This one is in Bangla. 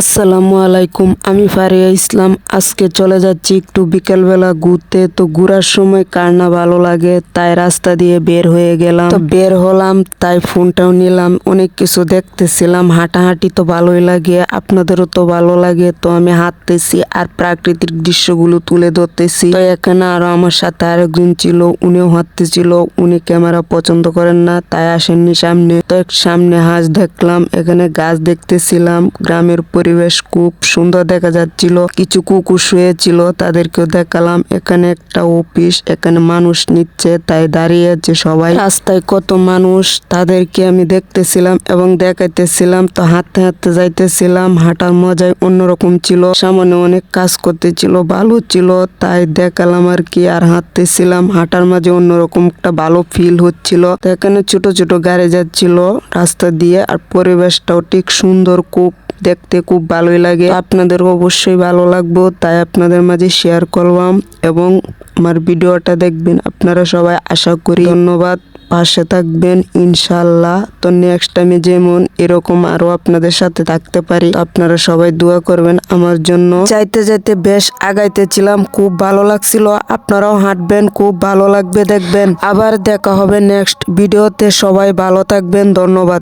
আসসালামু আলাইকুম, আমি ফারিয়া ইসলাম। আজকে চলে যাচ্ছি একটু বিকেলবেলা ঘুরতে। তো ঘোরার সময় কার না ভালো লাগে, তাই রাস্তা দিয়ে বের হয়ে গেলাম। তো বের হলাম, তাই ফোনটাও নিলাম। অনেক কিছু দেখতেছিলাম। হাঁটাহাঁটি তো ভালোই লাগে, আপনাদেরও তো ভালো লাগে। তো আমি হাঁটতেছি আর প্রাকৃতিক দৃশ্যগুলো তুলে ধরতেছি। তো এখানে আরো আমার সাথে আরেকজন ছিল, উনিও হাঁটতেছিল। উনি ক্যামেরা পছন্দ করেন না, তাই আসেননি সামনে। তো সামনে হাঁস দেখলাম, এখানে গাছ দেখতেছিলাম। গ্রামের পরিবেশ খুব সুন্দর দেখা যাচ্ছিল। কিছু কুকুর শুয়েছিল, তাদেরকেও দেখালাম। এখানে একটা অফিস, এখানে মানুষ নিচ্ছে, তাই দাঁড়িয়ে আছে সবাই। রাস্তায় কত মানুষ, তাদেরকে আমি দেখতেছিলাম এবং দেখাইতেছিলাম। তো হাঁটতে হাঁটতে যাইতেছিলাম। হাঁটার মজাই অন্যরকম ছিল। সামনে অনেক কাজ করতেছিল, ভালো ছিল, তাই দেখালাম আর কি। আর হাঁটতেছিলাম, হাঁটার মাঝে অন্যরকম একটা ভালো ফিল হচ্ছিল। তো এখানে ছোট ছোট গাড়ি যাচ্ছিল রাস্তা দিয়ে, আর পরিবেশটাও ঠিক সুন্দর, খুব দেখতে খুব ভালোই লাগে। আপনাদের অবশ্যই ভালো লাগবে, তাই আপনাদের মাঝে শেয়ার করলাম এবং আমার ভিডিওটা দেখবেন আপনারা সবাই, আশা করি। ধন্যবাদ, পাশে থাকবেন ইনশাল্লাহ। তো নেক্সট টাইমে যেমন এরকম আরো আপনাদের সাথে থাকতে পারি, আপনারা সবাই দোয়া করবেন আমার জন্য। যাইতে যাইতে বেশ আগাইতেছিলাম, খুব ভালো লাগছিল। আপনারাও হাঁটবেন, খুব ভালো লাগবে দেখবেন। আবার দেখা হবে নেক্সট ভিডিওতে। সবাই ভালো থাকবেন, ধন্যবাদ।